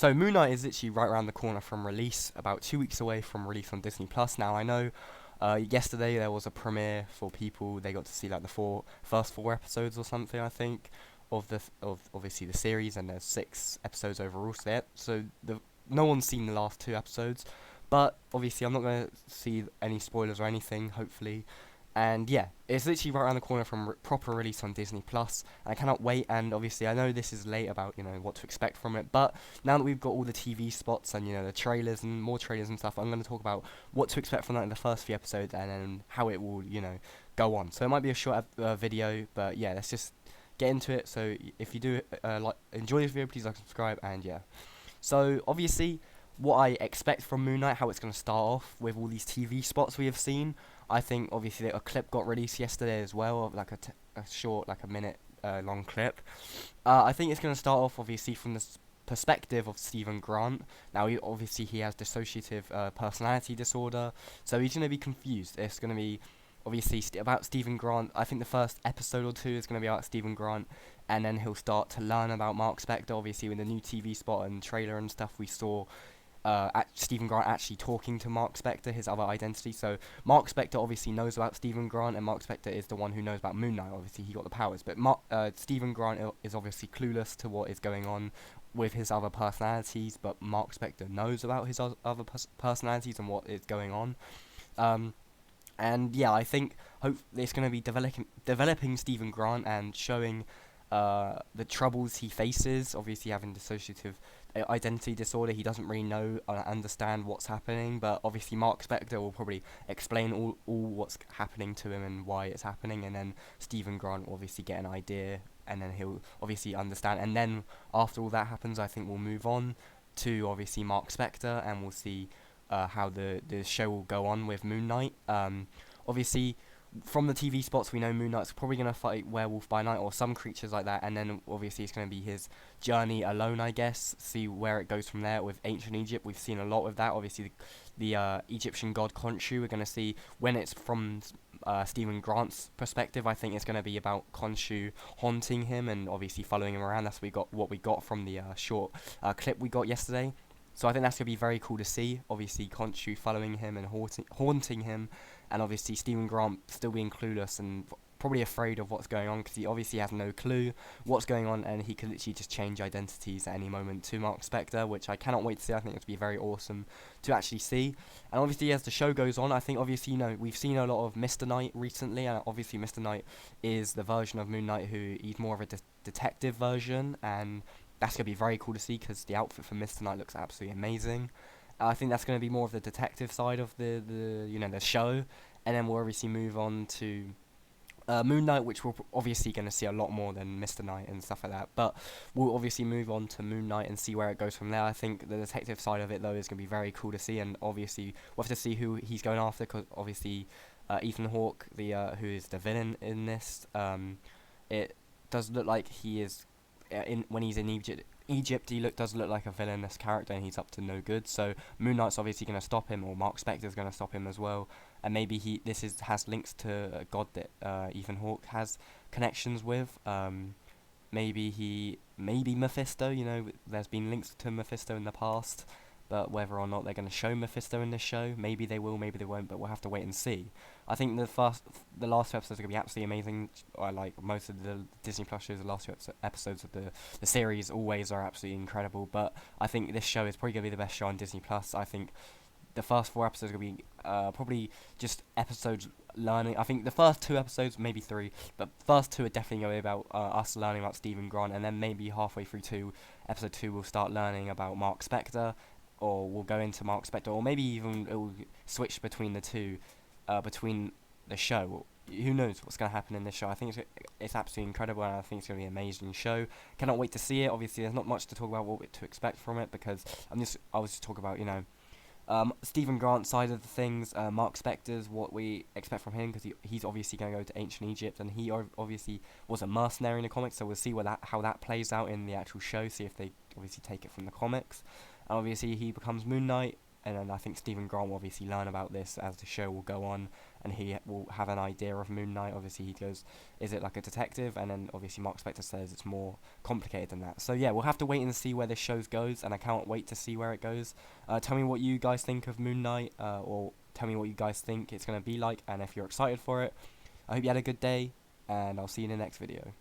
So Moon Knight is literally right around the corner from release, about 2 weeks away from release on Disney Plus. Now I know, yesterday there was a premiere for people. They got to see like the first four episodes or something, I think, of of obviously the series, and there's 6 episodes overall. So the no one's seen the last 2 episodes, but obviously I'm not going to see any spoilers or anything. Hopefully, and yeah, it's literally right around the corner from proper release on Disney Plus. I cannot wait, and obviously I know this is late about what to expect from it, but now that we've got all the TV spots and the trailers and more trailers and stuff, I'm going to talk about what to expect from that in the first few episodes, and then how it will go on. So it might be a short video, but yeah, let's just get into it. So if you do like enjoy this video, please like, subscribe, and yeah. So obviously, what I expect from Moon Knight, how it's going to start off with all these TV spots we have seen. I think obviously a clip got released yesterday as well, of like a short, like a minute long clip. I think it's going to start off obviously from the perspective of Stephen Grant. Now, he has dissociative personality disorder, so he's going to be confused. It's going to be obviously about Stephen Grant. I think the first episode or two is going to be about Stephen Grant, and then he'll start to learn about Mark Spector. Obviously, with the new TV spot and trailer and stuff, we saw Stephen Grant actually talking to Mark Spector, his other identity. So Mark Spector obviously knows about Stephen Grant, and Mark Spector is the one who knows about Moon Knight. Obviously, he got the powers, but Stephen Grant is obviously clueless to what is going on with his other personalities. But Mark Spector knows about his other personalities and what is going on. And yeah, I think it's going to be developing Stephen Grant and showing the troubles he faces. Obviously, having dissociative identity disorder, he doesn't really know understand what's happening. But obviously, Mark Spector will probably explain all what's happening to him and why it's happening, and then Stephen Grant will obviously get an idea, and then he'll obviously understand. And then after all that happens, I think we'll move on to obviously Mark Spector, and we'll see how the show will go on with Moon Knight. Obviously, from the TV spots, we know Moon Knight's probably going to fight Werewolf by Night or some creatures like that, and then obviously it's going to be his journey alone, I guess, see where it goes from there. With ancient Egypt, we've seen a lot of that. Obviously, the Egyptian god Khonshu, we're going to see when it's from Stephen Grant's perspective. I think it's going to be about Khonshu haunting him and obviously following him around. That's what we got from the short clip we got yesterday. So I think that's going to be very cool to see. Obviously, Khonshu following him and haunting him, and obviously Stephen Grant still being clueless and probably afraid of what's going on, because he obviously has no clue what's going on, and he could literally just change identities at any moment to Mark Spector, which I cannot wait to see. I think it's going to be very awesome to actually see. And obviously, as the show goes on, I think obviously, we've seen a lot of Mr. Knight recently, and obviously Mr. Knight is the version of Moon Knight he's more of a detective version, and that's going to be very cool to see, because the outfit for Mr. Knight looks absolutely amazing. I think that's going to be more of the detective side of the show, and then we'll obviously move on to Moon Knight, which we're obviously going to see a lot more than Mr. Knight and stuff like that. But we'll obviously move on to Moon Knight and see where it goes from there. I think the detective side of it, though, is going to be very cool to see, and obviously we'll have to see who he's going after, because obviously Ethan Hawke, who is the villain in this, it does look like he is when he's in Egypt, he does look like a villainous character, and he's up to no good. So Moon Knight's obviously going to stop him, or Mark Spector's going to stop him as well. And maybe has links to a god that Ethan Hawke has connections with. Maybe Mephisto. There's been links to Mephisto in the past, but whether or not they're going to show Mephisto in this show, maybe they will, maybe they won't, but we'll have to wait and see. I think the last two episodes are going to be absolutely amazing. Like most of the Disney Plus shows, the last two episodes of the series always are absolutely incredible, but I think this show is probably going to be the best show on Disney Plus. I think the first 4 episodes are going to be probably just episodes learning. I think the first 2 episodes, maybe 3, but first 2 are definitely going to be about us learning about Stephen Grant, and then maybe halfway through episode 2 we'll start learning about Mark Spector, or we'll go into Mark Spector, or maybe even it will switch between the two, between the show. Who knows what's going to happen in this show? I think it's absolutely incredible, and I think it's going to be an amazing show. Cannot wait to see it. Obviously, there's not much to talk about what to expect from it, because I was just talking about Stephen Grant's side of the things, Mark Spector's, what we expect from him, because he's obviously going to go to ancient Egypt, and he obviously was a mercenary in the comics, so we'll see how that plays out in the actual show, see if they obviously take it from the comics. And obviously he becomes Moon Knight, and then I think Stephen Grant will obviously learn about this as the show will go on, and he will have an idea of Moon Knight. Obviously, he goes, is it like a detective? And then obviously Mark Spector says it's more complicated than that. So yeah, we'll have to wait and see where this show goes, and I can't wait to see where it goes. Tell me what you guys think of Moon Knight, or tell me what you guys think it's going to be like, and if you're excited for it. I hope you had a good day, and I'll see you in the next video.